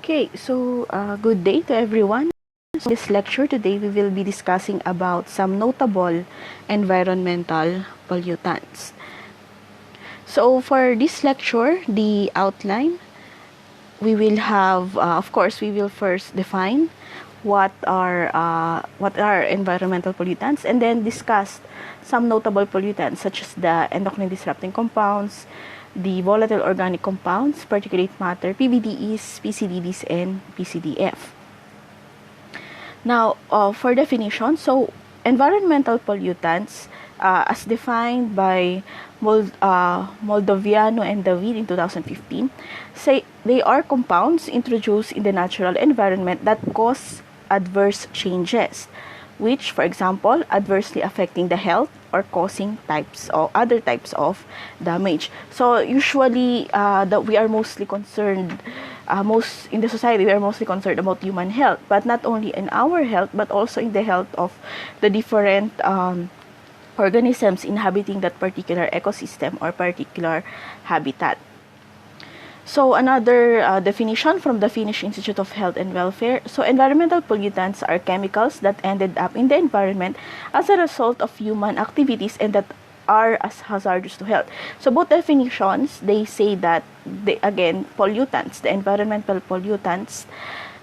Okay, so good day to everyone. So in this lecture today, we will be discussing about some notable environmental pollutants. So for this lecture, the outline, we will have, of course, we will first define what are environmental pollutants, and then discuss some notable pollutants such as the endocrine disrupting compounds, the volatile organic compounds, particulate matter, PBDEs, PCDDs, and PCDF. Now, for definition, so environmental pollutants, as defined by Moldoviano and David in 2015, say they are compounds introduced in the natural environment that cause adverse changes, which, for example, adversely affecting the health or causing types or other types of damage. So usually, that we are mostly concerned, most in the society, we are mostly concerned about human health, but not only in our health, but also in the health of the different organisms inhabiting that particular ecosystem or particular habitat. So another definition from the Finnish Institute of Health and Welfare. So environmental pollutants are chemicals that ended up in the environment as a result of human activities and that are as hazardous to health. So both definitions, they say that pollutants, the environmental pollutants,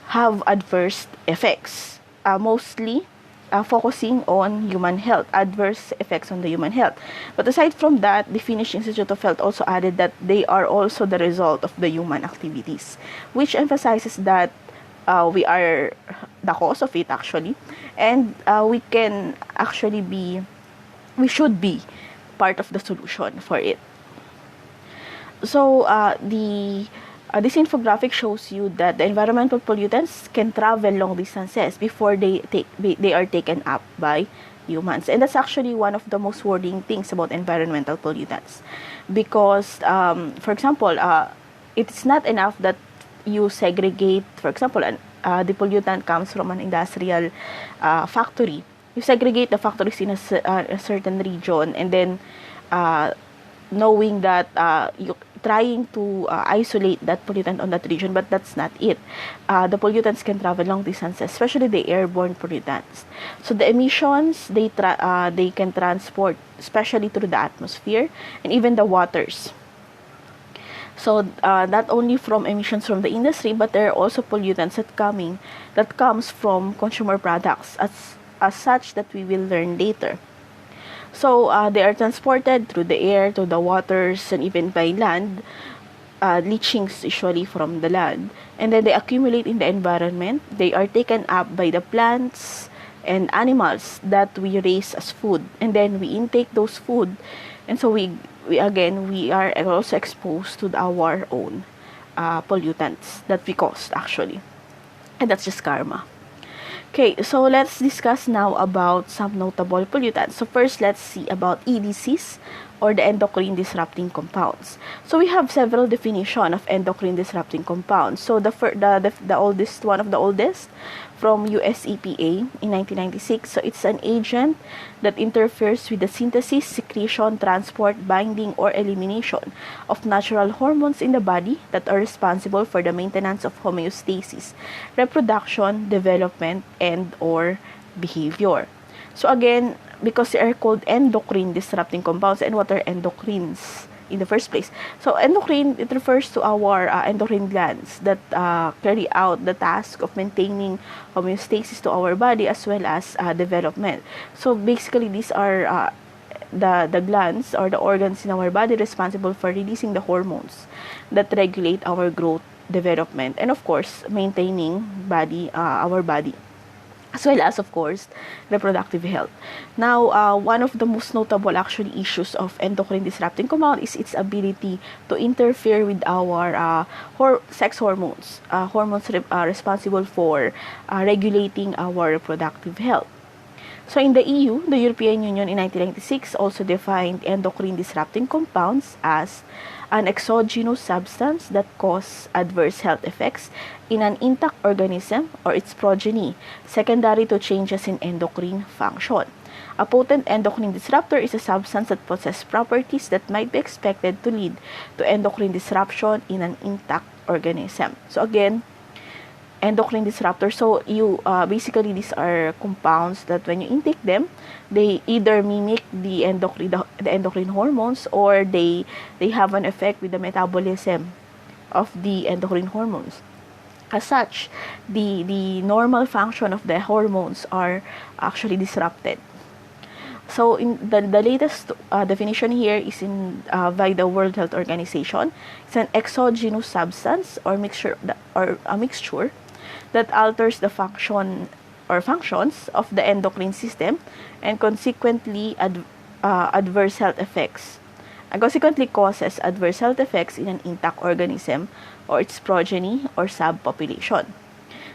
have adverse effects, mostly focusing on human health, adverse effects on the human health. But aside from that, the Finnish Institute of Health also added that they are also the result of the human activities, which emphasizes that we are the cause of it actually, and we should be part of the solution for it. So this infographic shows you that the environmental pollutants can travel long distances before they are taken up by humans, and that's actually one of the most worrying things about environmental pollutants, because for example, it's not enough that you segregate. For example, the pollutant comes from an industrial factory. You segregate the factories in a certain region, and then knowing that you trying to isolate that pollutant on that region, but that's not it. The pollutants can travel long distances, especially the airborne pollutants. So the emissions, they can transport, especially through the atmosphere and even the waters. So not only from emissions from the industry, but there are also pollutants that comes from consumer products, as such that we will learn later. So they are transported through the air, to the waters, and even by land, leachings usually from the land. And then they accumulate in the environment. They are taken up by the plants and animals that we raise as food. And then we intake those food. And so we are also exposed to our own pollutants that we caused actually. And that's just karma. Okay, so let's discuss now about some notable pollutants. So first, let's see about EDCs, or the endocrine disrupting compounds. So we have several definitions of endocrine disrupting compounds. So the oldest, one of the oldest, from US EPA in 1996. So it's an agent that interferes with the synthesis, secretion, transport, binding, or elimination of natural hormones in the body that are responsible for the maintenance of homeostasis, reproduction, development, and or behavior. So again, because they are called endocrine disrupting compounds, and what are endocrines in the first place? So endocrine, it refers to our endocrine glands that carry out the task of maintaining homeostasis to our body as well as development. So basically, these are the glands or the organs in our body responsible for releasing the hormones that regulate our growth, development, and of course maintaining our body, as well as, of course, reproductive health. Now, one of the most notable actually issues of endocrine disrupting compound is its ability to interfere with our sex hormones, responsible for regulating our reproductive health. So in the EU, the European Union in 1996 also defined endocrine disrupting compounds as an exogenous substance that cause adverse health effects in an intact organism or its progeny, secondary to changes in endocrine function. A potent endocrine disruptor is a substance that possesses properties that might be expected to lead to endocrine disruption in an intact organism. So again, endocrine disruptors. So you basically, these are compounds that when you intake them, they either mimic the endocrine hormones, or they have an effect with the metabolism of the endocrine hormones. As such, the normal function of the hormones are actually disrupted. So in the latest definition here is by the World Health Organization. It's an exogenous substance or a mixture that alters the function or functions of the endocrine system, and consequently adverse health effects. And consequently causes adverse health effects in an intact organism or its progeny or subpopulation.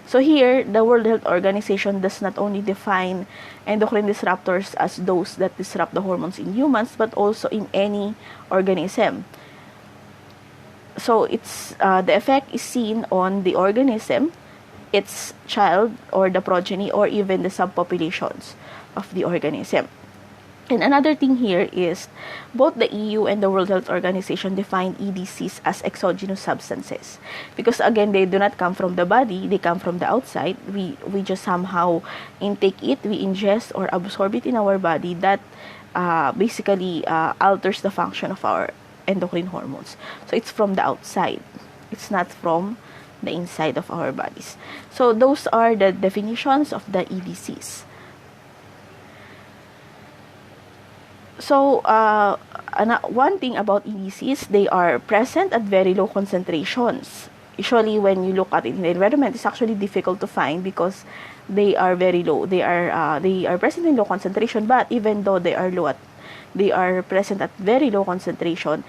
So here, the World Health Organization does not only define endocrine disruptors as those that disrupt the hormones in humans, but also in any organism. So it's the effect is seen on the organism, its child or the progeny, or even the subpopulations of the organism. And another thing here is both the EU and the World Health Organization define EDCs as exogenous substances, because again, they do not come from the body, they come from the outside. We just somehow intake it, we ingest or absorb it in our body, that basically alters the function of our endocrine hormones. So it's from the outside, it's not from the inside of our bodies. So those are the definitions of the EDCs. So, one thing about EDCs, they are present at very low concentrations. Usually, when you look at it in the environment, it's actually difficult to find because they are very low. They are present in low concentration, but even though they are present at very low concentration,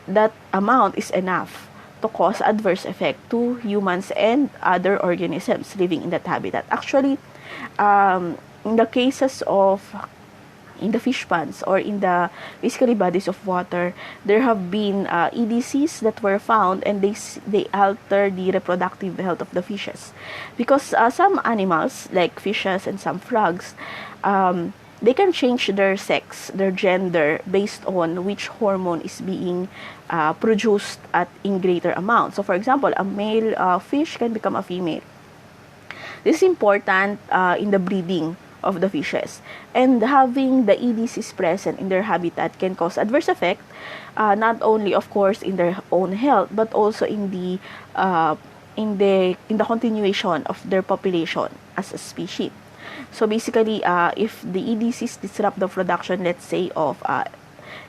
that amount is enough to cause adverse effect to humans and other organisms living in that habitat. Actually, in the cases of in the fish ponds or in the basically bodies of water, there have been EDCs that were found, and they alter the reproductive health of the fishes, because some animals like fishes and some frogs, they can change their sex, their gender, based on which hormone is being produced in greater amount. So for example, a male fish can become a female. This is important in the breeding of the fishes, and having the EDCs present in their habitat can cause adverse effect, not only of course in their own health, but also in the continuation of their population as a species. So basically, if the EDCs disrupt the production, let's say, of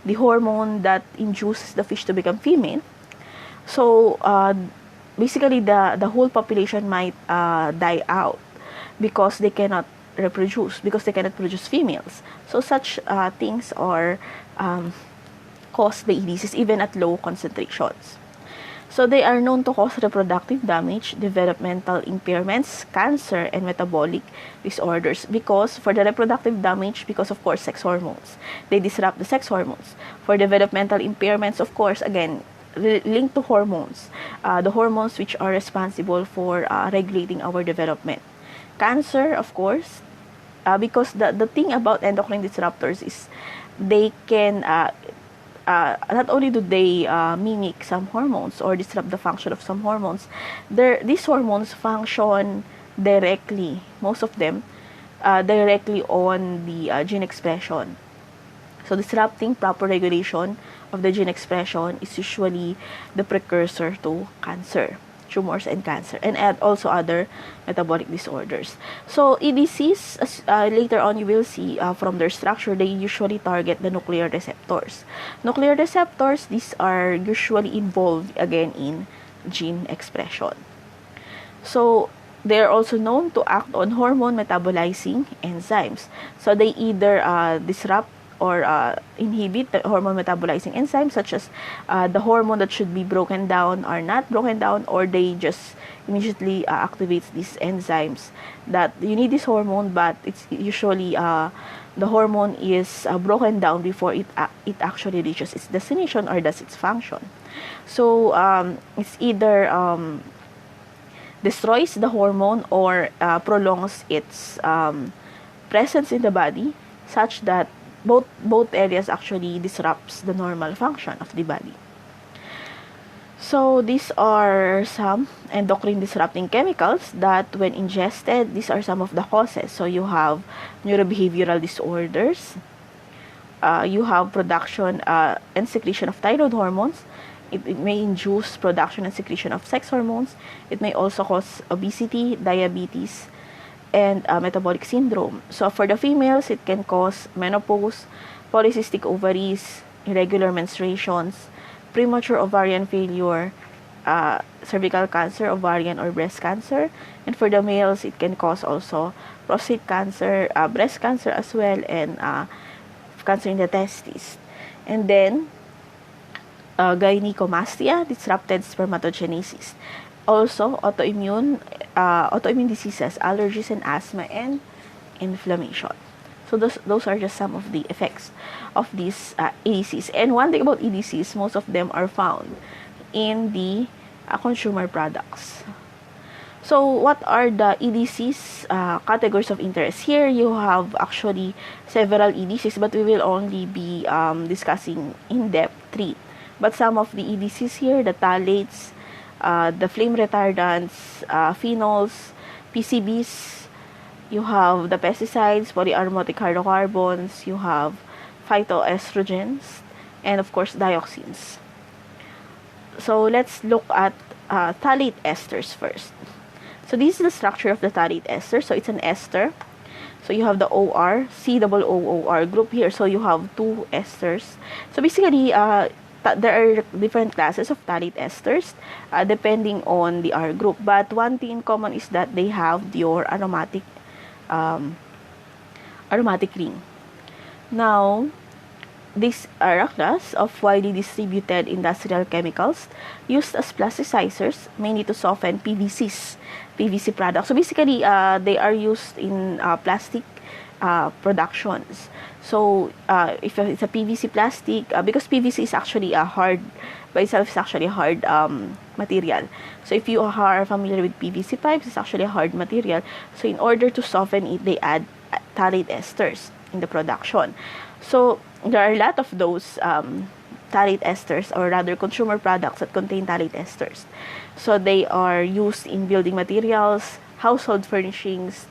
the hormone that induces the fish to become female, so basically the whole population might die out because they cannot produce females. So such things are cause the EDCs even at low concentrations. So they are known to cause reproductive damage, developmental impairments, cancer, and metabolic disorders. Because for the reproductive damage, because of course sex hormones, they disrupt the sex hormones. For developmental impairments, of course, again, linked to hormones, the hormones which are responsible for regulating our development. Cancer, of course, because the thing about endocrine disruptors is they can not only do they mimic some hormones or disrupt the function of some hormones, these hormones function directly, most of them, directly on the gene expression. So disrupting proper regulation of the gene expression is usually the precursor to cancer, tumors and cancer, and also other metabolic disorders. So EDCs, later on you will see from their structure, they usually target the nuclear receptors. Nuclear receptors, these are usually involved again in gene expression. So they're also known to act on hormone metabolizing enzymes. So they either disrupt or inhibit the hormone metabolizing enzymes, such as the hormone that should be broken down are not broken down, or they just immediately activates these enzymes that you need this hormone, but it's usually the hormone is broken down before it actually reaches its destination or does its function. So it's either destroys the hormone or prolongs its presence in the body, such that both areas actually disrupts the normal function of the body. So these are some endocrine disrupting chemicals that when ingested, these are some of the causes. So you have neurobehavioral disorders, you have production and secretion of thyroid hormones. It may induce production and secretion of sex hormones. It may also cause obesity, diabetes, and metabolic syndrome. So for the females, it can cause menopause, polycystic ovaries, irregular menstruations, premature ovarian failure, cervical cancer, ovarian or breast cancer. And for the males, it can cause also prostate cancer, breast cancer as well, and cancer in the testes. And then, gynecomastia, disrupted spermatogenesis. Also, autoimmune diseases, allergies and asthma, and inflammation. So those are just some of the effects of these EDCs. And one thing about EDCs, most of them are found in the consumer products. So what are the EDCs categories of interest? Here you have actually several EDCs, but we will only be discussing in depth 3. But some of the EDCs here, the phthalates, the flame retardants, phenols, PCBs, you have the pesticides, polyaromatic hydrocarbons, you have phytoestrogens, and of course dioxins. So let's look at phthalate esters first. So this is the structure of the phthalate ester. So it's an ester. So you have the OR, COOOR group here. So you have 2 esters. So basically, there are different classes of phthalate esters depending on the R group. But one thing in common is that they have your aromatic ring. Now, these are a class of widely distributed industrial chemicals used as plasticizers, mainly to soften PVC products. So basically, they are used in plastic productions. So if it's a PVC plastic, because PVC is actually a hard, by itself is actually a hard material. So if you are familiar with PVC pipes, it's actually a hard material. So in order to soften it, they add phthalate esters in the production. So there are a lot of those phthalate esters, or rather consumer products that contain phthalate esters. So they are used in building materials, household furnishings,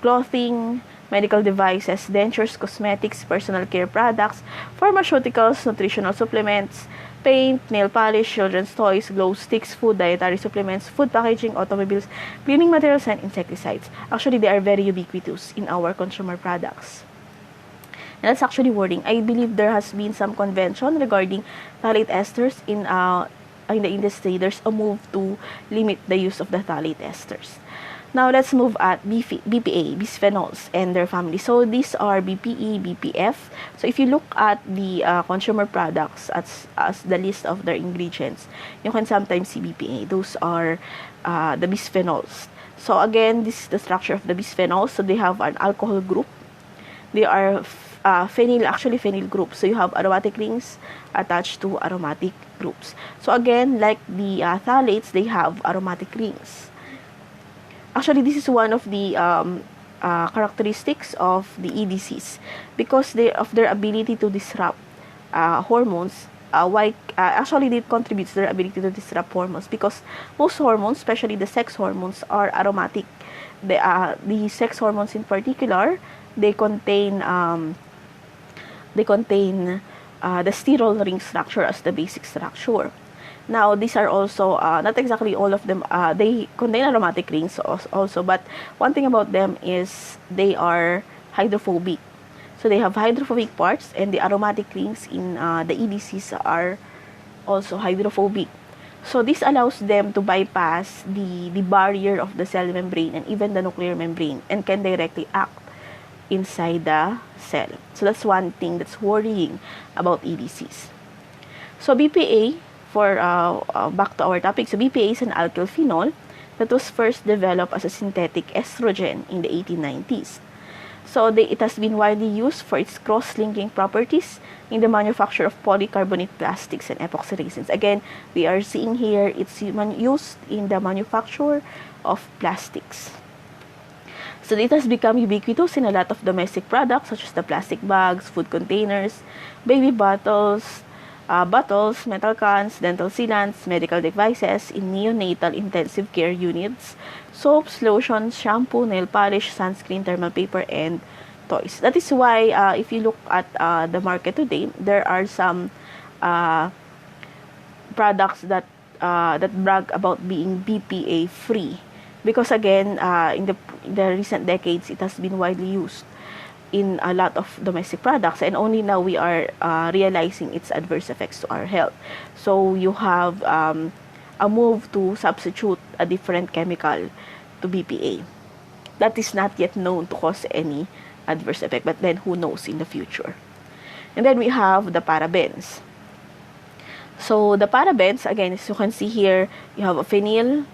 clothing, medical devices, dentures, cosmetics, personal care products, pharmaceuticals, nutritional supplements, paint, nail polish, children's toys, glow sticks, food, dietary supplements, food packaging, automobiles, cleaning materials, and insecticides. Actually, they are very ubiquitous in our consumer products. And that's actually wording. I believe there has been some convention regarding phthalate esters in the industry. There's a move to limit the use of the phthalate esters. Now, let's move at BPA, bisphenols, and their family. So, these are BPE, BPF. So, if you look at the consumer products as the list of their ingredients, you can sometimes see BPA. Those are the bisphenols. So, again, this is the structure of the bisphenols. So, they have an alcohol group. They are phenyl groups. So, you have aromatic rings attached to aromatic groups. So, again, like the phthalates, they have aromatic rings. Actually, this is one of the characteristics of the EDCs, because of their ability to disrupt hormones. Actually, it contributes to their ability to disrupt hormones, because most hormones, especially the sex hormones, are aromatic. The sex hormones in particular, they contain the sterol ring structure as the basic structure. Now, these are also, not exactly all of them, they contain aromatic rings also, but one thing about them is they are hydrophobic. So, they have hydrophobic parts, and the aromatic rings in the EDCs are also hydrophobic. So, this allows them to bypass the barrier of the cell membrane and even the nuclear membrane, and can directly act inside the cell. So, that's one thing that's worrying about EDCs. So, BPA, for back to our topic, so BPA is an alkyl phenol that was first developed as a synthetic estrogen in the 1890s. So it has been widely used for its cross-linking properties in the manufacture of polycarbonate plastics and epoxy resins. Again, we are seeing here it's used in the manufacture of plastics. So it has become ubiquitous in a lot of domestic products such as the plastic bags, food containers, baby bottles, bottles, metal cans, dental sealants, medical devices in neonatal intensive care units, soaps, lotions, shampoo, nail polish, sunscreen, thermal paper, and toys. That is why if you look at the market today, there are some products that brag about being BPA free, because again, in the recent decades, it has been widely used in a lot of domestic products, and only now we are realizing its adverse effects to our health. So you have a move to substitute a different chemical to BPA that is not yet known to cause any adverse effect, but then who knows in the future. And then we have the parabens. So the parabens, again, as you can see here, you have a phenyl,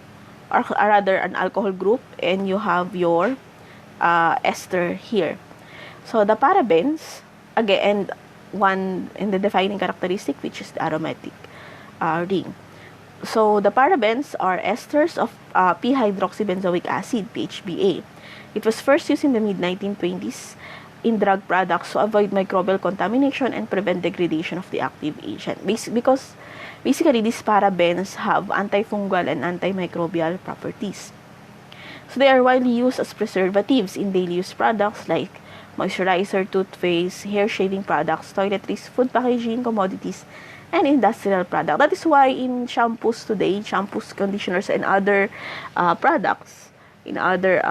or rather an alcohol group, and you have your ester here. So the parabens, again, and one in the defining characteristic, which is the aromatic ring. So the parabens are esters of p-hydroxybenzoic acid, PHBA. It was first used in the mid-1920s in drug products to avoid microbial contamination and prevent degradation of the active agent. Because basically these parabens have antifungal and antimicrobial properties. So they are widely used as preservatives in daily use products like moisturizer, toothpaste, hair shaving products, toiletries, food packaging, commodities, and industrial products. That is why in shampoos today, conditioners, and other products, in other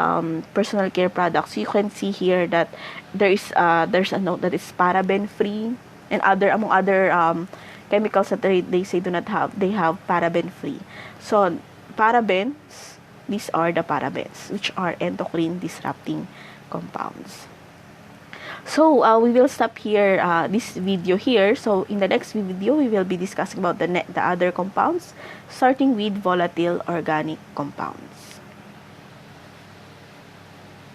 personal care products, you can see here that there's a note that is paraben free, and among other chemicals that they say do not have, they have paraben free. So parabens, these are the parabens, which are endocrine disrupting compounds. So we will stop here this video here. So in the next video, we will be discussing about the other compounds, starting with volatile organic compounds.